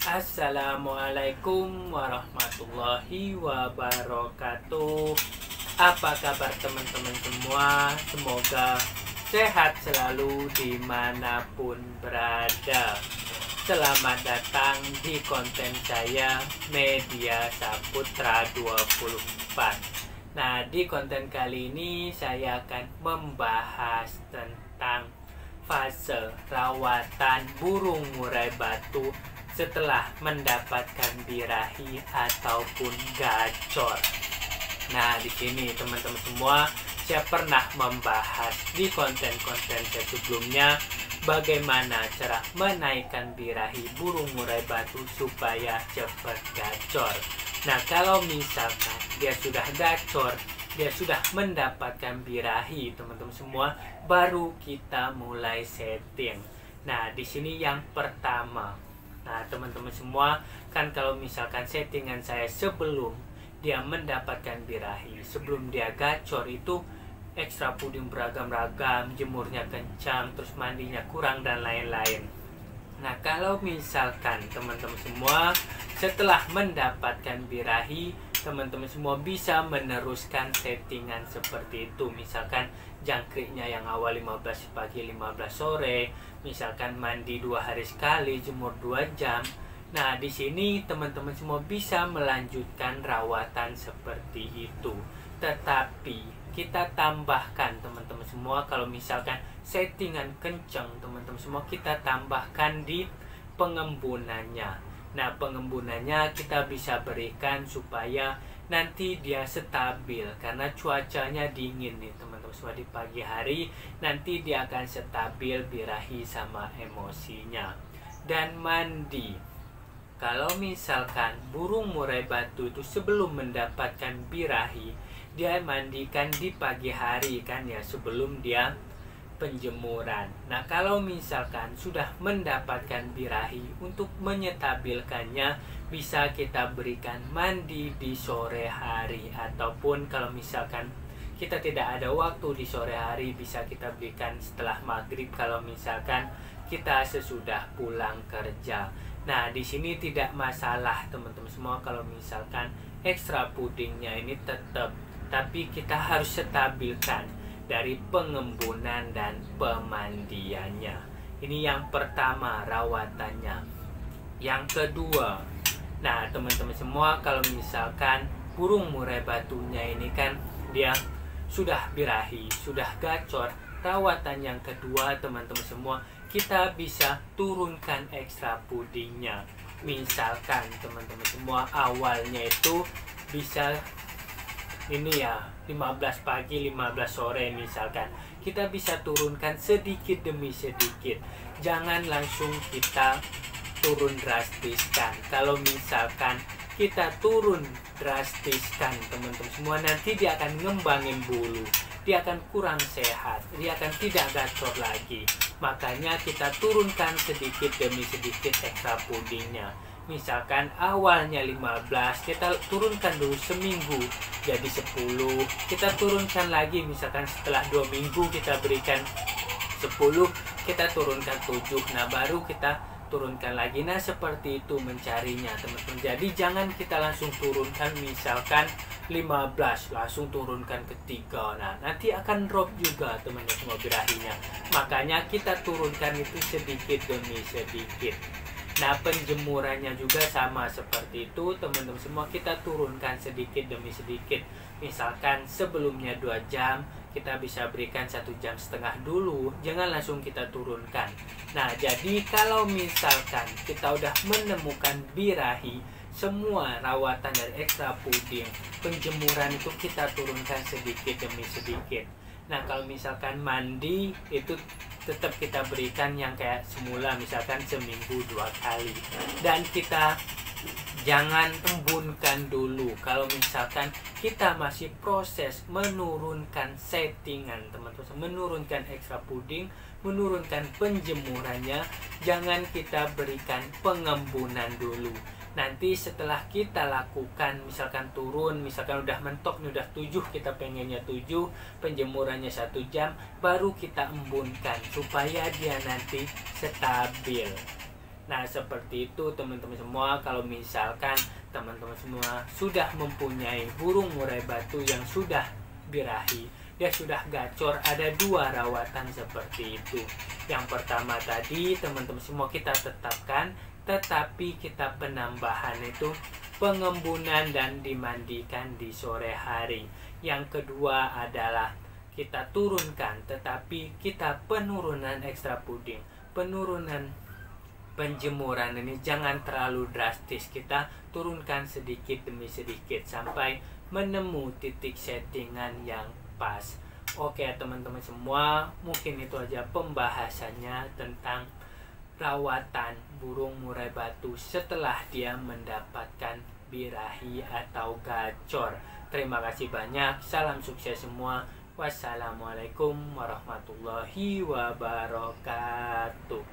Assalamualaikum warahmatullahi wabarakatuh. Apa kabar teman-teman semua? Semoga sehat selalu dimanapun berada. Selamat datang di konten saya Media Saputra 24. Nah, di konten kali ini saya akan membahas tentang fase rawatan burung murai batu setelah mendapatkan birahi ataupun gacor. Nah, di sini teman-teman semua, saya pernah membahas di konten-konten saya sebelumnya bagaimana cara menaikkan birahi burung murai batu supaya cepat gacor. Nah, kalau misalkan dia sudah gacor, dia sudah mendapatkan birahi, teman-teman semua, baru kita mulai setting. Nah, di sini yang pertama. Nah, teman-teman semua, kan kalau misalkan settingan saya sebelum dia mendapatkan birahi, sebelum dia gacor itu ekstra puding beragam-ragam, jemurnya kencang, terus mandinya kurang dan lain-lain. Nah, kalau misalkan teman-teman semua setelah mendapatkan birahi, teman-teman semua bisa meneruskan settingan seperti itu. Misalkan jangkriknya yang awal 15 pagi 15 sore, misalkan mandi 2 hari sekali, jemur 2 jam. Nah, di sini teman-teman semua bisa melanjutkan rawatan seperti itu. Tetapi kita tambahkan teman-teman semua, kalau misalkan settingan kencang teman-teman semua, kita tambahkan di pengembunannya. Nah, pengembunannya kita bisa berikan supaya nanti dia stabil, karena cuacanya dingin nih teman-teman semua. Di pagi hari nanti dia akan stabil birahi sama emosinya. Dan mandi, kalau misalkan burung murai batu itu sebelum mendapatkan birahi, dia mandikan di pagi hari kan ya, sebelum dia penjemuran. Nah, kalau misalkan sudah mendapatkan birahi, untuk menyetabilkannya bisa kita berikan mandi di sore hari, ataupun kalau misalkan kita tidak ada waktu di sore hari, bisa kita berikan setelah maghrib kalau misalkan kita sesudah pulang kerja. Nah, di sini tidak masalah teman-teman semua kalau misalkan ekstra pudingnya ini tetap, tapi kita harus stabilkan dari pengembunan dan pemandiannya. Ini yang pertama, rawatannya. Yang kedua, nah teman-teman semua, kalau misalkan burung murai batunya ini kan dia sudah birahi, sudah gacor, rawatan yang kedua teman-teman semua, kita bisa turunkan ekstra pudingnya. Misalkan teman-teman semua awalnya itu bisa ini ya 15 pagi 15 sore, misalkan kita bisa turunkan sedikit demi sedikit, jangan langsung kita turun drastiskan. Kalau misalkan kita turun drastiskan teman-teman semua, nanti dia akan ngembangin bulu, dia akan kurang sehat, dia akan tidak gacor lagi. Makanya kita turunkan sedikit demi sedikit ekstra pudingnya. Misalkan awalnya 15, kita turunkan dulu seminggu jadi 10, kita turunkan lagi, misalkan setelah 2 minggu kita berikan 10, kita turunkan 7, nah baru kita turunkan lagi. Nah, seperti itu mencarinya teman-teman. Jadi jangan kita langsung turunkan misalkan 15 langsung turunkan ke 3, nah nanti akan drop juga teman-teman semua birahinya. Makanya kita turunkan itu sedikit demi sedikit. Nah, penjemurannya juga sama seperti itu teman-teman semua, kita turunkan sedikit demi sedikit. Misalkan sebelumnya 2 jam, kita bisa berikan 1,5 jam dulu, jangan langsung kita turunkan. Nah, jadi kalau misalkan kita udah menemukan birahi, semua rawatan dari ekstra puding, penjemuran itu kita turunkan sedikit demi sedikit. Nah, kalau misalkan mandi itu tetap kita berikan yang kayak semula, misalkan seminggu 2 kali. Dan kita jangan embunkan dulu. Kalau misalkan kita masih proses menurunkan settingan teman-teman, menurunkan ekstra puding, menurunkan penjemurannya, jangan kita berikan pengembunan dulu. Nanti setelah kita lakukan, misalkan turun, misalkan udah mentok nih, udah 7, kita pengennya 7, penjemurannya 1 jam, baru kita embunkan supaya dia nanti stabil. Nah, seperti itu teman-teman semua. Kalau misalkan teman-teman semua sudah mempunyai burung murai batu yang sudah birahi, dia sudah gacor, ada 2 rawatan seperti itu. Yang pertama tadi teman-teman semua kita tetapkan, tetapi kita penambahan itu pengembunan dan dimandikan di sore hari. Yang kedua adalah kita turunkan, tetapi kita penurunan ekstra puding, penurunan penjemuran ini jangan terlalu drastis, kita turunkan sedikit demi sedikit sampai menemu titik settingan yang pas. Oke teman-teman semua, mungkin itu aja pembahasannya tentang rawatan burung murai batu setelah dia mendapatkan birahi atau gacor. Terima kasih banyak, salam sukses semua. Wassalamualaikum warahmatullahi wabarakatuh.